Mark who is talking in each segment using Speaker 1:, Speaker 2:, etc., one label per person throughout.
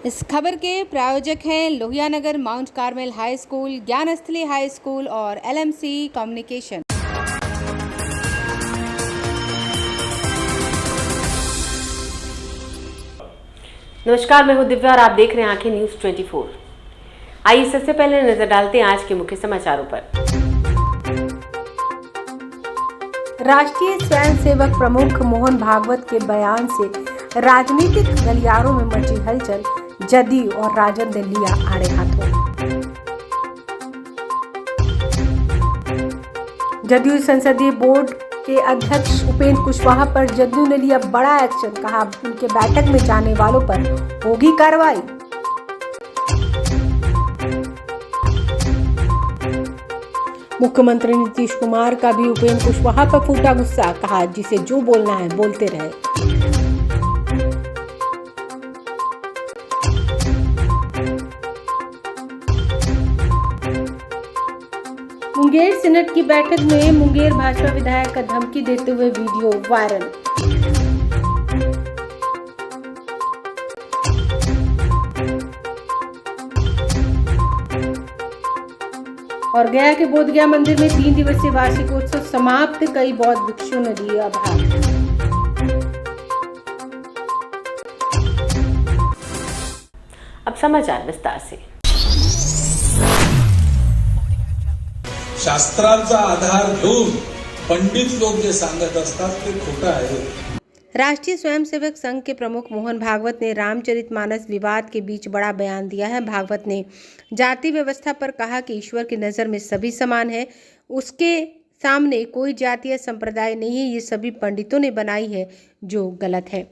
Speaker 1: इस खबर के प्रायोजक हैं Lohia Nagar Mount Carmel High School, Gyansthali High School और LMC कम्युनिकेशन।
Speaker 2: नमस्कार, मैं हूं दिव्या और आप देख रहे हैं आंखें न्यूज 24। आइए सबसे पहले नजर डालते हैं आज के मुख्य समाचारों पर।
Speaker 1: राष्ट्रीय स्वयंसेवक प्रमुख मोहन भागवत के बयान से राजनीतिक गलियारों में मची हलचल, जदयू और राजद ने लिया आड़े हाथों। जदयू संसदीय बोर्ड के अध्यक्ष उपेंद्र कुशवाहा पर जदयू ने लिया बड़ा एक्शन, कहा उनके बैठक में जाने वालों पर होगी कार्रवाई। मुख्यमंत्री नीतीश कुमार का भी उपेंद्र कुशवाहा पर फूटा गुस्सा, कहा जिसे जो बोलना है बोलते रहे। मुंगेर सीनेट की बैठक में मुंगेर भाजपा विधायक का धमकी देते हुए वीडियो वायरल। और गया के बोधगया मंदिर में 3 दिवसीय वार्षिकोत्सव समाप्त, कई बौद्ध भिक्षुओं ने दिया भाग।
Speaker 2: अब समाचार विस्तार से।
Speaker 3: शास्त्रांचा आधार घेऊन पंडित लोक जे सांगत असतात ते खोटं आहे।
Speaker 1: राष्ट्रीय स्वयंसेवक संघ के प्रमुख मोहन भागवत ने रामचरितमानस विवाद के बीच बड़ा बयान दिया है। भागवत ने जाति व्यवस्था पर कहा कि ईश्वर की नज़र में सभी समान है, उसके सामने कोई जाति या संप्रदाय नहीं है, ये सभी पंडितों ने बनाई है, जो गलत है।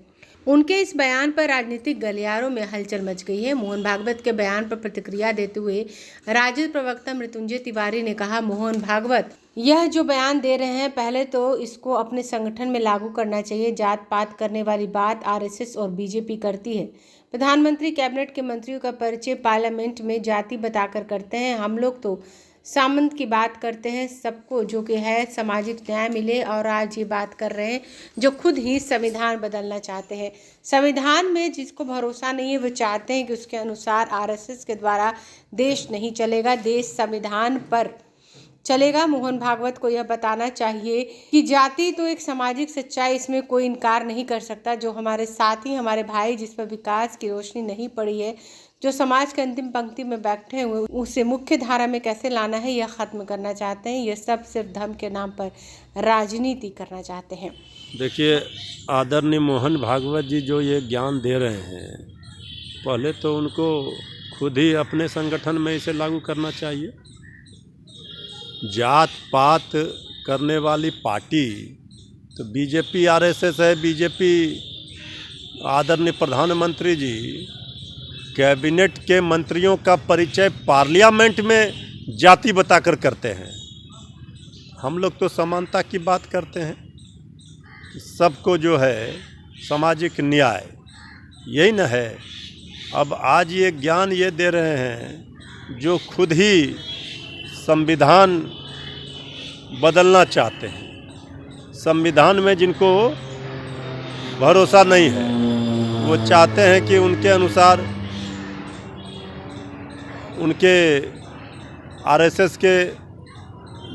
Speaker 1: उनके इस बयान पर राजनीतिक गलियारों में हलचल मच गई है। मोहन भागवत के बयान पर प्रतिक्रिया देते हुए राजद प्रवक्ता मृत्युंजय तिवारी ने कहा, मोहन भागवत यह जो बयान दे रहे हैं, पहले तो इसको अपने संगठन में लागू करना चाहिए। जात पात करने वाली बात RSS और BJP करती है। प्रधानमंत्री कैबिनेट के मंत्रियों का परिचय पार्लियामेंट में जाति बताकर करते हैं। हम लोग तो सामंत की बात करते हैं, सबको जो कि है सामाजिक न्याय मिले, और आज ये बात कर रहे हैं जो खुद ही संविधान बदलना चाहते हैं। संविधान में जिसको भरोसा नहीं है वो चाहते हैं कि उसके अनुसार RSS के द्वारा देश नहीं चलेगा, देश संविधान पर चलेगा। मोहन भागवत को यह बताना चाहिए कि जाति तो एक सामाजिक सच्चाई, इसमें कोई इनकार नहीं कर सकता। जो हमारे साथी, हमारे भाई जिस पर विकास की रोशनी नहीं पड़ी है, जो समाज के अंतिम पंक्ति में बैठे हुए, उसे मुख्य धारा में कैसे लाना है यह खत्म करना चाहते हैं। यह सब सिर्फ धर्म के नाम पर राजनीति करना चाहते हैं।
Speaker 4: देखिए, आदरणीय मोहन भागवत जी जो ये ज्ञान दे रहे हैं, पहले तो उनको खुद ही अपने संगठन में इसे लागू करना चाहिए। जात पात करने वाली पार्टी तो BJP RSS है। BJP आदरणीय प्रधानमंत्री जी कैबिनेट के मंत्रियों का परिचय पार्लियामेंट में जाति बताकर करते हैं। हम लोग तो समानता की बात करते हैं, सबको जो है सामाजिक न्याय, यही न है। अब आज ये ज्ञान ये दे रहे हैं जो खुद ही संविधान बदलना चाहते हैं। संविधान में जिनको भरोसा नहीं है वो चाहते हैं कि उनके अनुसार, उनके RSS के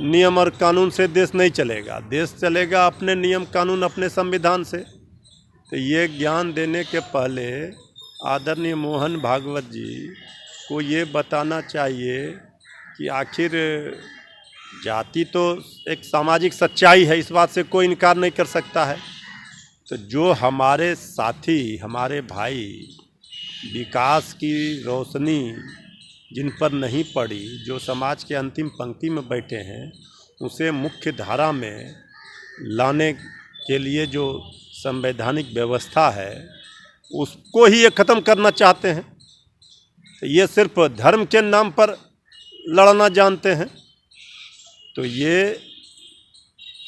Speaker 4: नियम और कानून से देश नहीं चलेगा। देश चलेगा अपने नियम कानून, अपने संविधान से। तो ये ज्ञान देने के पहले आदरणीय मोहन भागवत जी को ये बताना चाहिए कि आखिर जाति तो एक सामाजिक सच्चाई है, इस बात से कोई इनकार नहीं कर सकता है। तो जो हमारे साथी, हमारे भाई विकास की रोशनी जिन पर नहीं पड़ी, जो समाज के अंतिम पंक्ति में बैठे हैं, उसे मुख्य धारा में लाने के लिए जो संवैधानिक व्यवस्था है उसको ही ये ख़त्म करना चाहते हैं। तो ये सिर्फ धर्म के नाम पर लड़ना जानते हैं। तो ये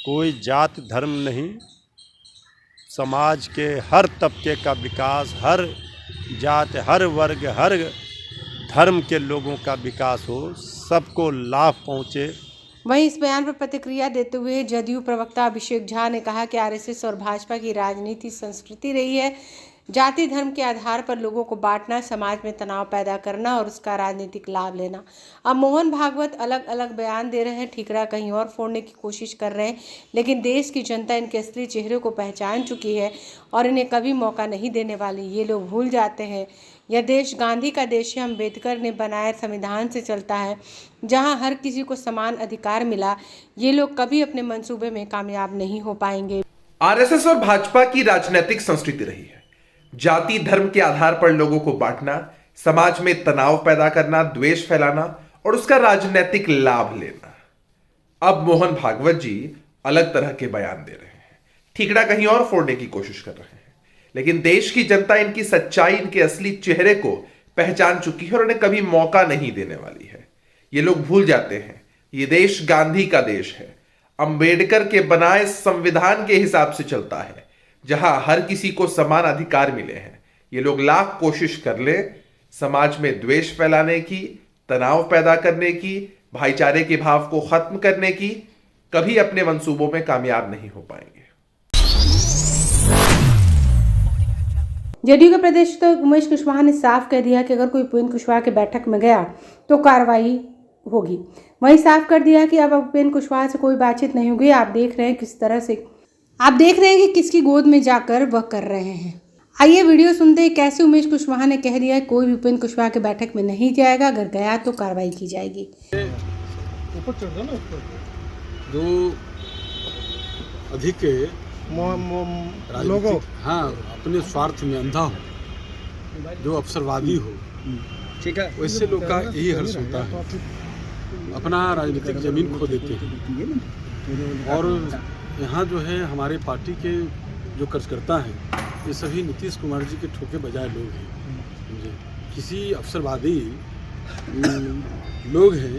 Speaker 4: कोई जात धर्म नहीं, समाज के हर तबके का विकास, हर जात, हर वर्ग, हर धर्म के लोगों का विकास हो, सबको लाभ पहुँचे,
Speaker 1: वहीं इस बयान पर प्रतिक्रिया देते हुए जदयू प्रवक्ता अभिषेक झा ने कहा कि आरएसएस और भाजपा की राजनीति संस्कृति रही है। जाति धर्म के आधार पर लोगों को बांटना, समाज में तनाव पैदा करना और उसका राजनीतिक लाभ लेना। अब मोहन भागवत अलग अलग बयान दे रहे हैं, ठीकरा कहीं और फोड़ने की कोशिश कर रहे हैं, लेकिन देश की जनता इनके असली चेहरे को पहचान चुकी है और इन्हें कभी मौका नहीं देने वाली। ये लोग भूल जाते हैं यह देश गांधी का देश है, अम्बेडकर ने बनाए संविधान से चलता है, जहां हर किसी को समान अधिकार मिला। ये लोग कभी अपने मंसूबे में कामयाब नहीं हो पाएंगे।
Speaker 5: आरएसएस और भाजपा की राजनीतिक संस्कृति रही है जाति धर्म के आधार पर लोगों को बांटना, समाज में तनाव पैदा करना, द्वेष फैलाना और उसका राजनीतिक लाभ लेना। अब मोहन भागवत जी अलग तरह के बयान दे रहे हैं, ठीकरा कहीं और फोड़ने की कोशिश कर रहे हैं, लेकिन देश की जनता इनकी सच्चाई, इनके असली चेहरे को पहचान चुकी है और उन्हें कभी मौका नहीं देने वाली है। ये लोग भूल जाते हैं ये देश गांधी का देश है, अम्बेडकर के बनाए संविधान के हिसाब से चलता है, जहां हर किसी को समान अधिकार मिले हैं। ये लोग लाख कोशिश कर ले समाज में द्वेष फैलाने की, तनाव पैदा करने की, भाईचारे के भाव को खत्म करने की, कभी अपने मंसूबों में कामयाब नहीं हो पाएंगे।
Speaker 1: जदयू के प्रदेश तो उमेश कुशवाहा ने साफ कह दिया कि अगर कोई उपेंद्र कुशवाहा की बैठक में गया तो कार्रवाई होगी। वहीं साफ कर दिया कि अब उपेंद्र कुशवाहा से कोई बातचीत नहीं होगी। आप देख रहे हैं किस तरह से, आप देख रहे हैं कि किसकी गोद में जाकर वह कर रहे हैं। आइए वीडियो सुनते हैं कैसे उमेश कुशवाहा ने कह दिया कोई भी उपेंद्र कुशवाहा की बैठक में नहीं जाएगा, अगर गया तो कार्रवाई की जाएगी।
Speaker 6: जो अधिक लोगों अपने स्वार्थ में अंधा हो, जो अवसरवादी हो, ठीक है, वैसे लोग का यही हर्ष होता है, अपना राजनीतिक जमीन खो देते हैं। और यहाँ जो है हमारे पार्टी के जो कार्यकर्ता हैं ये सभी नीतीश कुमार जी के ठोके बजाय लोग हैं, किसी अवसरवादी लोग हैं,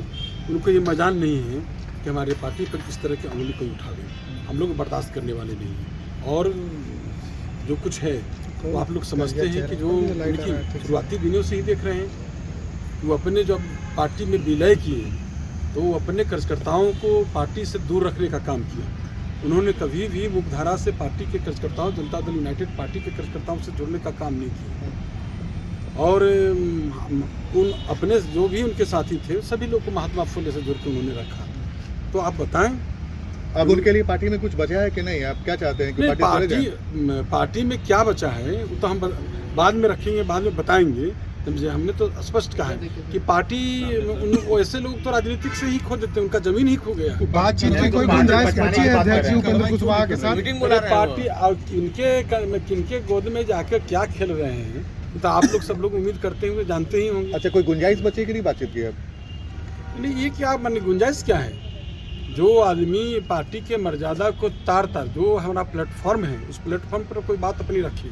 Speaker 6: उनको ये मजाल नहीं है कि हमारे पार्टी पर किस तरह की अंगुली कोई उठावे। हम लोग बर्दाश्त करने वाले नहीं हैं। और जो कुछ है वो आप लोग समझते हैं कि जो उनकी शुरुआती दिनों से ही देख रहे हैं, वो अपने जब पार्टी में विलय किए तो वो अपने कार्यकर्ताओं को पार्टी से दूर रखने का काम किया। उन्होंने कभी भी मुख्यधारा से पार्टी के कार्यकर्ताओं, जनता दल यूनाइटेड पार्टी के कार्यकर्ताओं से जुड़ने का काम नहीं किया। और उन अपने जो भी उनके साथी थे सभी लोग को महात्मा फुले से जुड़ के उन्होंने रखा। तो आप बताएं
Speaker 7: अब उनके लिए पार्टी में कुछ बचा है कि नहीं? आप क्या चाहते हैं कि
Speaker 6: पार्टी में क्या बचा है वो तो हम बाद में रखेंगे, बाद में बताएंगे। समझे, हमने तो स्पष्ट कहा है कि पार्टी ऐसे लोग तो राजनीतिक से ही खो देते हैं, उनका जमीन ही खो गया।
Speaker 7: बातचीत की कोई गुंजाइश बची है अध्यक्ष उपेंद्र कुशवाहा के साथ?
Speaker 6: पार्टी किनके गोद में जाकर क्या खेल रहे हैं तो आप लोग सब लोग उम्मीद करते हुए जानते ही होंगे।
Speaker 7: अच्छा, कोई गुंजाइश बची कि नहीं बातचीत की?
Speaker 6: नहीं, ये क्या माने गुंजाइश क्या है? जो आदमी पार्टी के मर्यादा को तार जो हमारा प्लेटफॉर्म है, उस प्लेटफॉर्म पर कोई बात अपनी रखी।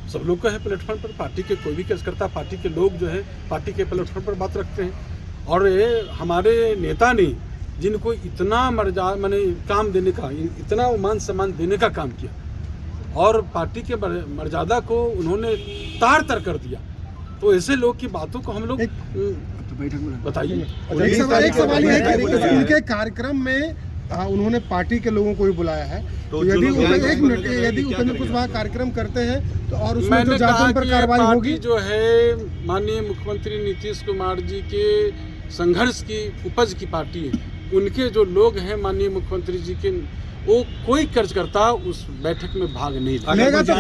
Speaker 6: सब लोग का है प्लेटफॉर्म पर, पार्टी के कोई भी कार्यकर्ता, पार्टी के लोग जो है पार्टी के प्लेटफॉर्म पर बात रखते हैं। और हमारे नेता ने जिनको इतना माने काम देने का, इतना मान सम्मान देने का काम किया और पार्टी के मर्यादा को उन्होंने तार कर दिया, तो ऐसे लोग की बातों को हम लोग बताइए।
Speaker 7: एक सवाल ये है कि उनके कार्यक्रम में उन्होंने पार्टी के लोगों को भी बुलाया है, तो यदि उपेंद्र कुशवाहा कार्यक्रम करते हैं तो और उसमें तो जातियों पर कार्रवाई होगी।
Speaker 6: जो है माननीय मुख्यमंत्री नीतीश कुमार जी के संघर्ष की उपज की पार्टी है, उनके जो लोग हैं माननीय मुख्यमंत्री जी के, वो कोई कार्यकर्ता उस बैठक में भाग नहीं
Speaker 7: लेगा तो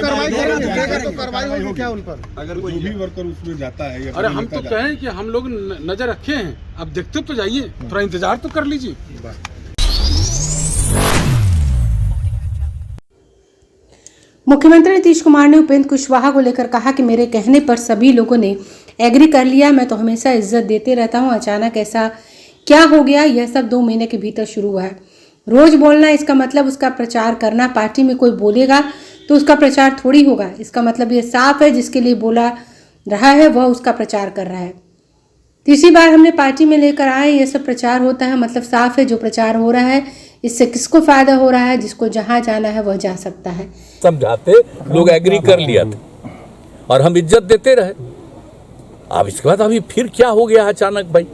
Speaker 7: कार्रवाई होगी क्या उन पर?
Speaker 8: अगर कोई भी वर्कर उसमें जाता है?
Speaker 6: अरे हम तो कहें कि हम लोग नजर रखे हैं, अब देखते तो जाइए, थोड़ा इंतजार तो कर लीजिए।
Speaker 1: मुख्यमंत्री नीतीश कुमार ने उपेंद्र कुशवाहा को लेकर कहा कि मेरे कहने पर सभी लोगों ने एग्री कर लिया, मैं तो हमेशा इज्जत देते रहता हूं, अचानक ऐसा क्या हो गया? यह सब 2 महीने के भीतर शुरू हुआ है। रोज बोलना इसका मतलब उसका प्रचार करना, पार्टी में कोई बोलेगा तो उसका प्रचार थोड़ी होगा। इसका मतलब ये साफ है जिसके लिए बोला रहा है वह उसका प्रचार कर रहा है। तीसरी बार हमने पार्टी में लेकर आए, ये सब प्रचार होता है, मतलब साफ है जो प्रचार हो रहा है इससे किसको फायदा हो रहा है, जिसको जहां जाना है वह जा सकता है।
Speaker 9: समझाते लोग एग्री कर लिया था और हम इज्जत देते रहे। अब इसके बाद अभी फिर क्या हो गया अचानक? भाई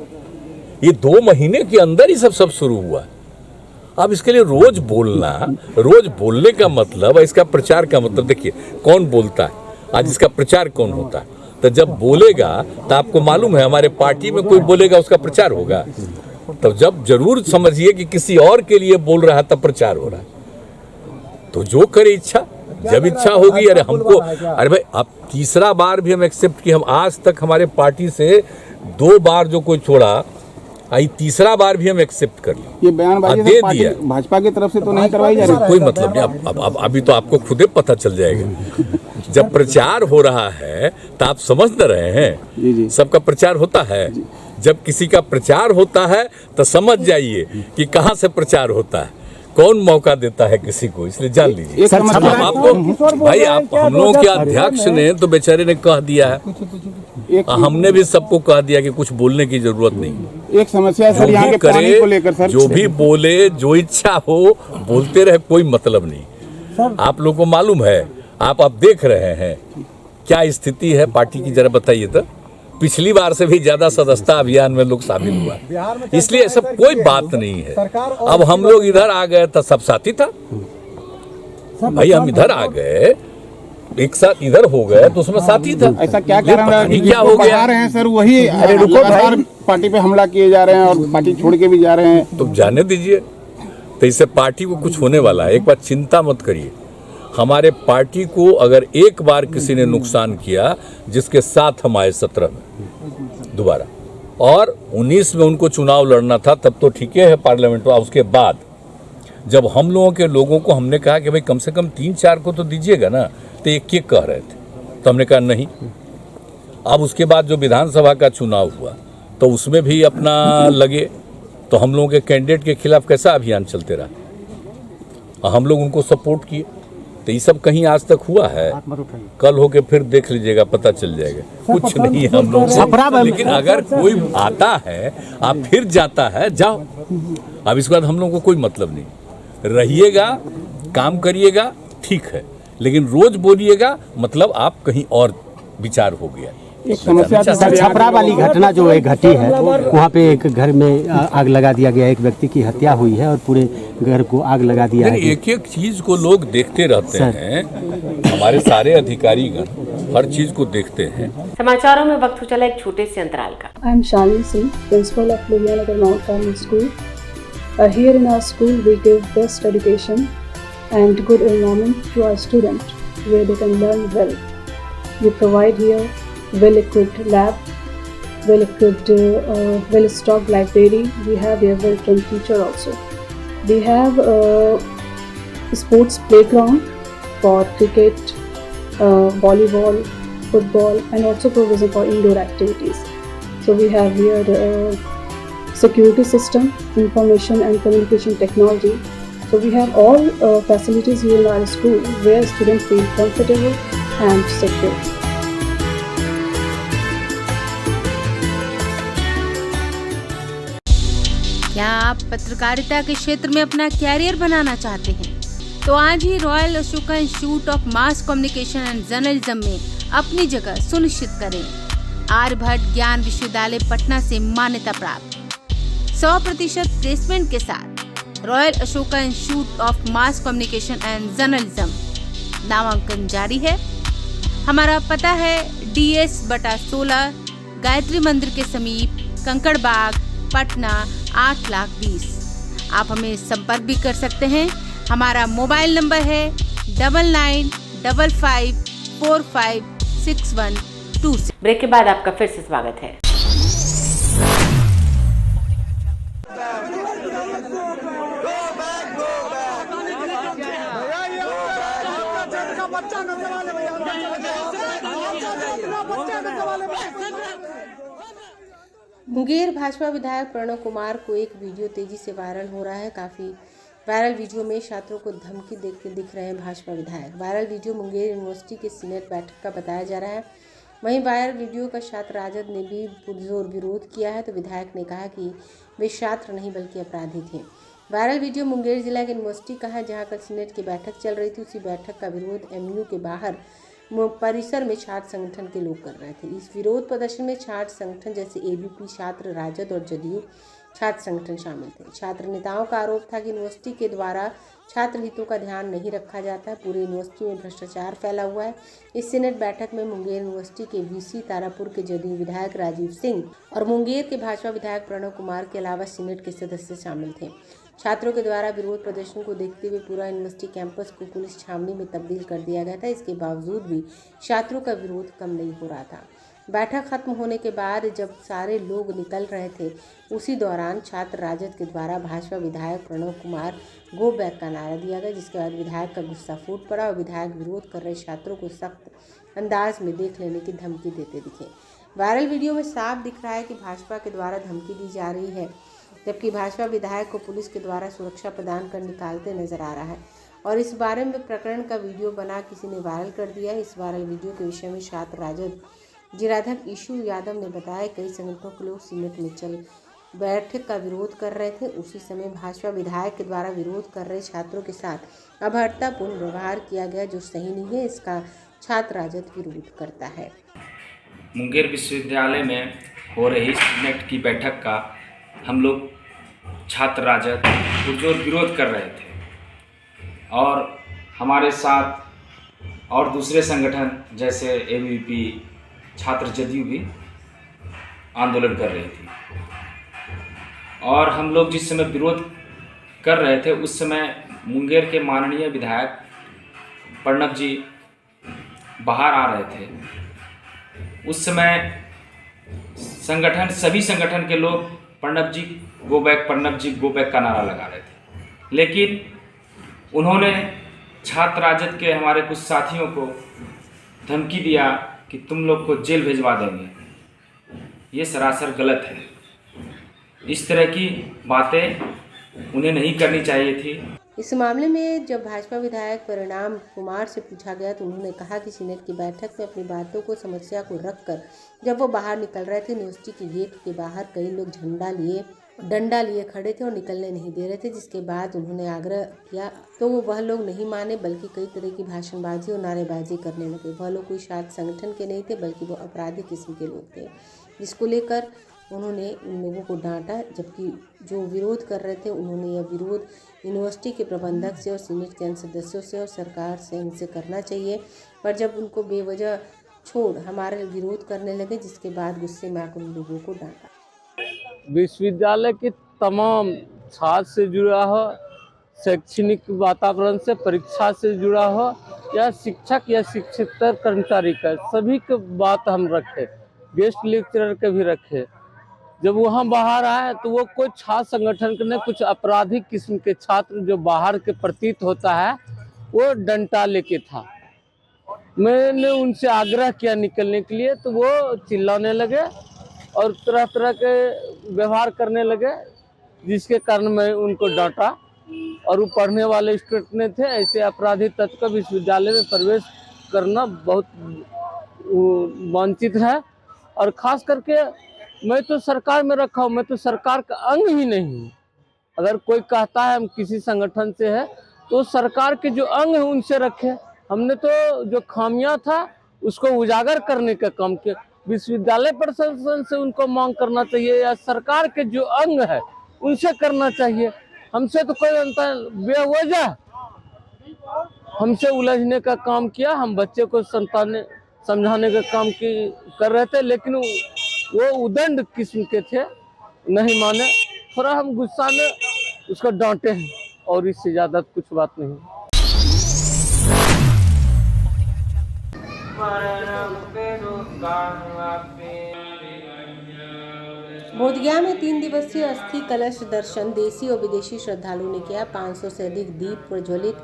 Speaker 9: ये 2 महीने के अंदर ही सब शुरू हुआ। अब इसके लिए रोज बोलना, रोज बोलने का मतलब, इसका प्रचार का मतलब देखिए कौन बोलता है। आज इसका प्रचार कौन होता है? तो जब बोलेगा तो आपको मालूम है हमारे पार्टी में कोई बोलेगा उसका प्रचार होगा, तो जब जरूर समझिए कि किसी और के लिए बोल रहा है तब प्रचार हो रहा है। तो जो करे इच्छा, जब इच्छा होगी। अरे हमको, अरे भाई अब तीसरा बार भी हम एक्सेप्ट किए, हम आज तक हमारे पार्टी से 2 बार जो कोई छोड़ा, आई तीसरा बार भी हम एक्सेप्ट कर लिए।
Speaker 10: ये बयानबाजी
Speaker 9: दे दिया
Speaker 10: भाजपा की तरफ से तो नहीं करवाई जा रही?
Speaker 9: कोई मतलब नहीं। अब अभी तो आपको खुदे पता चल जाएगा। जब प्रचार हो रहा है तो आप समझ न रहे हैं, सबका प्रचार होता है। जब किसी का प्रचार होता है तो समझ जाइए कि कहाँ से प्रचार होता है, कौन मौका देता है किसी को, इसलिए जान लीजिए। आपको भाई, आप हम लोगों के अध्यक्ष ने तो बेचारे ने कह दिया है, हमने भी सबको कह दिया कि कुछ बोलने की जरूरत नहीं।
Speaker 10: एक समस्या सर यहाँ के पानी को लेकर सर,
Speaker 9: जो भी बोले, जो इच्छा हो बोलते रहे, कोई मतलब नहीं। आप लोगों को मालूम है, आप देख रहे हैं क्या स्थिति है पार्टी की, जरा बताइए तो। पिछली बार से भी ज्यादा सदस्यता अभियान में लोग शामिल हुआ, इसलिए सब कोई बात नहीं है। अब हम लोग इधर आ गए तो सब साथी था भाई, हम इधर आ गए एक साथ इधर हो गए तो उसमें साथी था।
Speaker 10: ऐसा क्या कारण है,
Speaker 9: क्या हो गया
Speaker 10: रहे हैं सर? वही अरे रुको भाई, पार्टी पे हमला किए जा रहे हैं और पार्टी छोड़ के भी जा रहे हैं।
Speaker 9: तो जाने दीजिए, तो इससे पार्टी को कुछ होने वाला है। एक बार चिंता मत करिए, हमारे पार्टी को अगर एक बार किसी ने नुकसान किया, जिसके साथ हम आए 17 में दोबारा, और 19 में उनको चुनाव लड़ना था, तब तो ठीक है पार्लियामेंट में। उसके बाद जब हम लोगों के लोगों को हमने कहा कि भाई कम से कम 3-4 को तो दीजिएगा ना, तो एक कह रहे थे, तो हमने कहा नहीं। अब उसके बाद जो विधानसभा का चुनाव हुआ तो उसमें भी अपना लगे, तो हम लोगों के कैंडिडेट के खिलाफ कैसा अभियान चलते रहा, हम लोग उनको सपोर्ट किए। तो ये सब कहीं आज तक हुआ है? कल होके फिर देख लीजिएगा, पता चल जाएगा। कुछ नहीं है हम लोग। लेकिन अगर कोई आता है, आप फिर जाता है, जाओ। अब इसके बाद हम लोगों को कोई मतलब नहीं। रहिएगा, काम करिएगा, ठीक है, लेकिन रोज बोलिएगा मतलब आप कहीं और विचार हो गया।
Speaker 10: एक समस्या
Speaker 11: सर, छपरा वाली घटना जो है घटी है, वहाँ पे एक घर में आग लगा दिया गया, एक व्यक्ति की हत्या हुई है और पूरे घर को आग लगा दिया है।
Speaker 9: एक एक चीज को लोग देखते रहते हैं, हमारे सारे अधिकारीगण हर चीज को देखते हैं।
Speaker 2: समाचारों में वक्त हो चला एक छोटे से अंतराल का।
Speaker 12: I am Shalini Singh, principal of Lohianagar Mount Carmel School. Here in our school we give best education and good environment to our students where they can learn well. We provide here well-equipped lab, well-equipped, well-stocked library. We have here well-trained teacher also. We have a sports playground for cricket, volleyball, football, and also provision for indoor activities. So we have here security system, information and communication technology. So we have all facilities here in our school where students feel comfortable and secure.
Speaker 1: क्या आप पत्रकारिता के क्षेत्र में अपना career बनाना चाहते हैं? तो आज ही Royal Ashoka Institute of Mass Communication and Journalism में अपनी जगह सुनिश्चित करें। आर्यभट्ट ज्ञान विश्वविद्यालय पटना से मान्यता प्राप्त 100% प्लेसमेंट के साथ royal Ashoka Institute of Mass Communication and journalism नामांकन जारी है। हमारा पता है DS/16 गायत्री मंदिर के समीप, कंकड़ बाग, पटना 8,20,000। आप हमें संपर्क भी कर सकते हैं। हमारा मोबाइल नंबर है 9955456126।
Speaker 2: ब्रेक के बाद आपका फिर से स्वागत है।
Speaker 1: मुंगेर भाजपा विधायक प्रणव कुमार को एक वीडियो तेजी से वायरल हो रहा है। काफ़ी वायरल वीडियो में छात्रों को धमकी देते दिख रहे हैं भाजपा विधायक। वायरल वीडियो मुंगेर यूनिवर्सिटी के सीनेट बैठक का बताया जा रहा है। वहीं वायरल वीडियो का छात्र राजद ने भी पुरजोर विरोध किया है, तो विधायक ने कहा कि वे छात्र नहीं बल्कि अपराधी थे। वायरल वीडियो मुंगेर जिला के यूनिवर्सिटी का है, जहां कल सीनेट की बैठक चल रही थी। उसी बैठक का विरोध MU के बाहर परिसर में छात्र संगठन के लोग कर रहे थे। इस विरोध प्रदर्शन में छात्र संगठन जैसे ABP, छात्र राजद और जदयू छात्र संगठन शामिल थे। छात्र नेताओं का आरोप था कि यूनिवर्सिटी के द्वारा छात्र हितों का ध्यान नहीं रखा जाता है, पूरी यूनिवर्सिटी में भ्रष्टाचार फैला हुआ है। इस सीनेट बैठक में मुंगेर यूनिवर्सिटी के वीसी, तारापुर के जदयू विधायक राजीव सिंह और मुंगेर के भाजपा विधायक प्रणव कुमार के अलावा सीनेट के सदस्य शामिल थे। छात्रों के द्वारा विरोध प्रदर्शन को देखते हुए पूरा यूनिवर्सिटी कैंपस को पुलिस छावनी में तब्दील कर दिया गया था। इसके बावजूद भी छात्रों का विरोध कम नहीं हो रहा था। बैठक खत्म होने के बाद जब सारे लोग निकल रहे थे, उसी दौरान छात्र राजद के द्वारा भाजपा विधायक प्रणव कुमार गो बैक का नारा दिया गया, जिसके बाद विधायक का गुस्सा फूट पड़ा और विधायक विरोध कर रहे छात्रों को सख्त अंदाज में देख लेने की धमकी देते दिखे। वायरल वीडियो में साफ दिख रहा है कि भाजपा के द्वारा धमकी दी जा रही है, जबकि भाजपा विधायक को पुलिस के द्वारा सुरक्षा प्रदान कर निकालते नजर आ रहा है। और इस बारे में प्रकरण का वीडियो बना किसी ने वायरल कर दिया है। इस वायरल वीडियो के विषय में छात्र राजद जिलाध्यक्ष ईशू यादव ने बताया, कई संगठनों के लोग सीनेट में चल बैठक का विरोध कर रहे थे। उसी समय भाजपा विधायक के द्वारा विरोध कर रहे छात्रों के साथ अभद्रतापूर्ण व्यवहार किया गया, जो सही नहीं है। इसका छात्र राजद विरोध करता है।
Speaker 13: मुंगेर विश्वविद्यालय में हो रही सीनेट की बैठक का हम लोग छात्र राजद पुरजोर विरोध कर रहे थे और हमारे साथ और दूसरे संगठन जैसे एबीवीपी, छात्र जदयू भी आंदोलन कर रही थी। और हम लोग जिस समय विरोध कर रहे थे, उस समय मुंगेर के माननीय विधायक प्रणव जी बाहर आ रहे थे। उस समय सभी संगठन के लोग प्रणव जी गो बैक का नारा लगा रहे थे, लेकिन उन्होंने छात्र राजद के हमारे कुछ साथियों को धमकी दिया कि तुम लोग को जेल भिजवा देंगे। ये सरासर गलत है। इस तरह की बातें उन्हें नहीं करनी चाहिए थी।
Speaker 1: इस मामले में जब भाजपा विधायक परिणाम कुमार से पूछा गया तो उन्होंने कहा कि सीनेट की बैठक में अपनी बातों को, समस्या को रखकर जब वो बाहर निकल रहे थे, यूनिवर्सिटी के गेट के बाहर कई लोग डंडा लिए खड़े थे और निकलने नहीं दे रहे थे। जिसके बाद उन्होंने आग्रह किया तो वह लोग नहीं माने, बल्कि कई तरह की भाषणबाजी और नारेबाजी करने लगे। वह लोग कोई छात्र संगठन के नहीं थे, बल्कि वो अपराधी किस्म के लोग थे, जिसको लेकर उन्होंने उन लोगों को डांटा। जबकि जो विरोध कर रहे थे, उन्होंने यह विरोध यूनिवर्सिटी के प्रबंधक से और सीनेट के अन्य सदस्यों से और सरकार से इनसे करना चाहिए, पर जब उनको बेवजह छोड़ हमारे विरोध करने लगे, जिसके बाद गुस्से में आकर उन लोगों को डांटा।
Speaker 14: विश्वविद्यालय के तमाम छात्र से जुड़ा हो, शैक्षणिक वातावरण से, परीक्षा से जुड़ा हो, या शिक्षक या शिक्षकेतर कर्मचारी का, सभी की बात हम रखे, गेस्ट लेक्चरर के भी रखे। जब वहाँ बाहर आए तो वो कोई छात्र संगठन के ने कुछ आपराधिक किस्म के छात्र जो बाहर के प्रतीत होता है, वो डंडा लेके था। मैंने उनसे आग्रह किया निकलने के लिए, तो वो चिल्लाने लगे और तरह तरह के व्यवहार करने लगे, जिसके कारण मैं उनको डांटा। और वो पढ़ने वाले स्टूडेंट थे। ऐसे अपराधी तत्व का विश्वविद्यालय में प्रवेश करना बहुत वांछित है। और खास करके मैं तो सरकार में रखा हूँ, मैं तो सरकार का अंग ही नहीं हूँ। अगर कोई कहता है हम किसी संगठन से है, तो सरकार के जो अंग है उनसे रखे। हमने तो जो खामियां था उसको उजागर करने का काम किया। विश्वविद्यालय प्रशासन से उनको मांग करना चाहिए, या सरकार के जो अंग है उनसे करना चाहिए। हमसे तो कोई अंतर बेवजह हमसे उलझने का काम किया। हम बच्चे को समझाने का काम कर रहे थे, लेकिन वो उदंड किस्म के थे, नहीं माने। थोड़ा हम गुस्सा में उसको डांटे हैं, और इससे ज़्यादा कुछ बात नहीं।
Speaker 1: बोधगया में 3 दिवसीय अस्थि कलश दर्शन देशी और विदेशी श्रद्धालुओं ने किया। 500 से अधिक दीप प्रज्वलित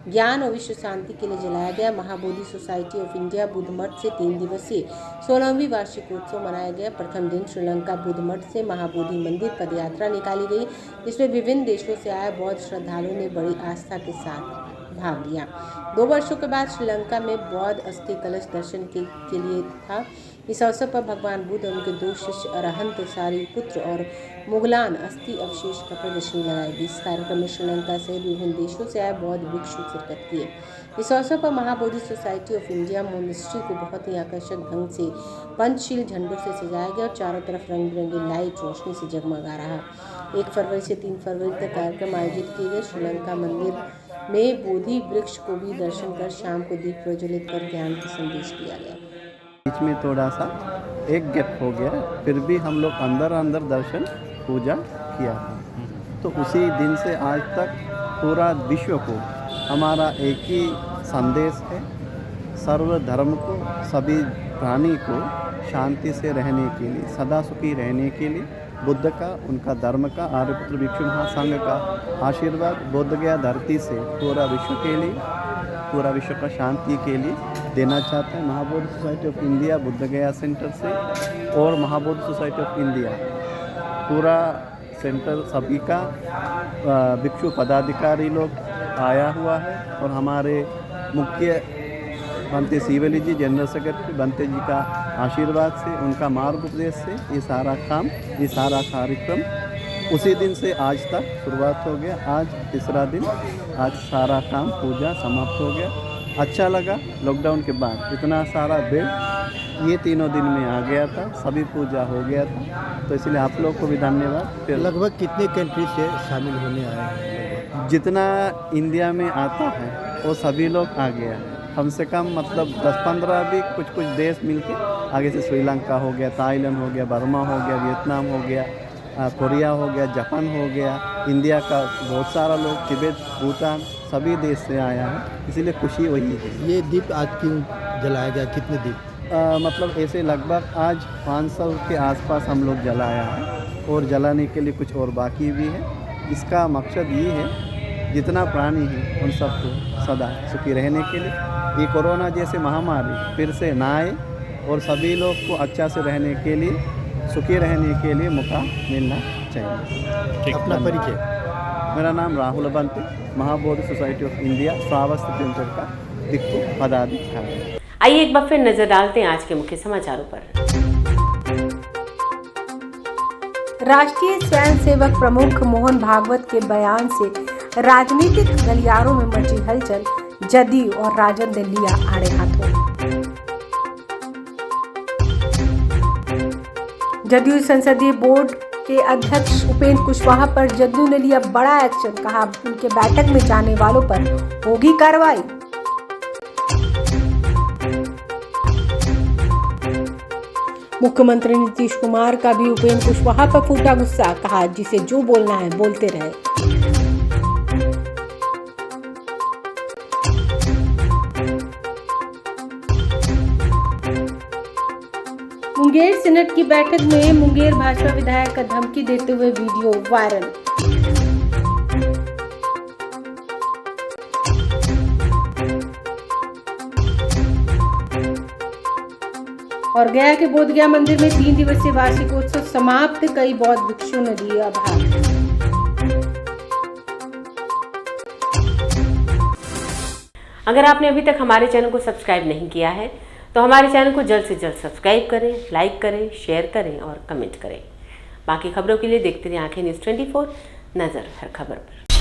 Speaker 1: ज्ञान और विश्व शांति के लिए जलाया गया। Mahabodhi society of India Buddha मठ से 3 दिवसीय 16वीं वार्षिकोत्सव मनाया गया। प्रथम दिन श्रीलंका बुद्ध मठ से महाबोधि मंदिर पदयात्रा निकाली गई, जिसमें विभिन्न देशों से आए बौद्ध श्रद्धालुओं ने बड़ी आस्था के साथ भाग लिया। 2 वर्षों के बाद श्रीलंका में बौद्ध अस्थि कलश दर्शन के लिए था। इस अवसर पर भगवान बुद्ध और उनके 2 शिष्य अरहंत सारिपुत्र और मुगलान अस्थि अवशेष का प्रदर्शनी लगाई गई। इस कार्यक्रम में श्रीलंका सहित विभिन्न देशों से आए बौद्ध भिक्षु शिरकत किए। इस अवसर पर Mahabodhi society of India monastery को बहुत ही आकर्षक ढंग से पंचशील झंडों से सजाया गया और चारों तरफ रंग बिरंगी लाइट रोशनी से जगमगा रहा। 1 फरवरी से 3 फरवरी तक कार्यक्रम आयोजित किए गए। श्रीलंका मंदिर में बोधि वृक्ष को भी दर्शन कर शाम को दीप प्रज्वलित कर ज्ञान का संदेश दिया गया।
Speaker 15: बीच में थोड़ा सा एक गैप हो गया, फिर भी हम लोग अंदर दर्शन पूजा किया था। तो उसी दिन से आज तक पूरा विश्व को हमारा एक ही संदेश है, सर्व धर्म को, सभी प्राणी को शांति से रहने के लिए, सदा सुखी रहने के लिए बुद्ध का, उनका धर्म का, आर्यपुत्र भिक्षु महासंघ का आशीर्वाद बोध गया धरती से पूरा विश्व के लिए, पूरा विश्व का शांति के लिए देना चाहते हैं। Mahabodhi society of India Buddha गया सेंटर से और महाबोधि सोसाइटी ऑफ इंडिया पूरा सेंटर सभी का भिक्षु पदाधिकारी लोग आया हुआ है और हमारे मुख्य बंते सीवली जी जनरल सेक्रेटरी बंते जी का आशीर्वाद से, उनका मार्ग उपदेश से ये सारा काम, ये सारा कार्यक्रम उसी दिन से आज तक शुरुआत हो गया। आज तीसरा दिन, आज सारा काम पूजा समाप्त हो गया। अच्छा लगा, लॉकडाउन के बाद इतना सारा भीड़ ये तीनों दिन में आ गया था, सभी पूजा हो गया था, तो इसलिए आप लोग को भी धन्यवाद।
Speaker 11: लगभग कितने कंट्री से शामिल होने आए हैं?
Speaker 15: जितना इंडिया में आता है वो सभी लोग आ गया है, कम से कम मतलब 10-15 भी कुछ देश मिलके आगे से श्रीलंका हो गया, थाईलैंड हो गया, बर्मा हो गया, वियतनाम हो गया, कोरिया हो गया, जापान हो गया, इंडिया का बहुत सारा लोग, तिब्बत, भूटान, सभी देश से आया है, इसीलिए खुशी वही है।
Speaker 11: ये दीप आज क्यों जलाया गया, कितने दीप?
Speaker 15: मतलब ऐसे लगभग आज 500 के आसपास हम लोग जलाया है और जलाने के लिए कुछ और बाकी भी है। इसका मकसद ये है जितना प्राणी है उन सबको सदा सुखी रहने के लिए, ये कोरोना जैसे महामारी फिर से ना आए और सभी लोग को अच्छा से रहने के लिए, सुखी रहने के लिए मौका मिलना चाहिए।
Speaker 11: अपना परिचय?
Speaker 15: मेरा नाम Rahul Bhante, Mahabodhi society of India Shravasti centre का भिक्षु पदाधिकारी।
Speaker 2: आइए एक बार फिर नजर डालते हैं आज के मुख्य समाचारों पर।
Speaker 1: राष्ट्रीय स्वयंसेवक प्रमुख मोहन भागवत के बयान से राजनीतिक गलियारों में मची हलचल, जदयू और राजद ने लिया आड़े हाथों। जदयू संसदीय बोर्ड के अध्यक्ष उपेंद्र कुशवाहा पर जदयू ने लिया बड़ा एक्शन, कहा उनके बैठक में जाने वालों पर होगी कार्रवाई। मुख्यमंत्री नीतीश कुमार का भी उपेंद्र कुशवाहा पर फूटा गुस्सा, कहा जिसे जो बोलना है बोलते रहे। मुंगेर सीनेट की बैठक में मुंगेर भाजपा विधायक का धमकी देते हुए वीडियो वायरल। और गया के बोधगया मंदिर में 3 दिवसीय वार्षिकोत्सव समाप्त, कई बौद्ध भिक्षुओं ने लिया भाग।
Speaker 2: अगर आपने अभी तक हमारे चैनल को सब्सक्राइब नहीं किया है तो हमारे चैनल को जल्द से जल्द सब्सक्राइब करें, लाइक करें, शेयर करें और कमेंट करें। बाकी खबरों के लिए देखते रहिए आंखें न्यूज़ 24, नजर हर खबर पर।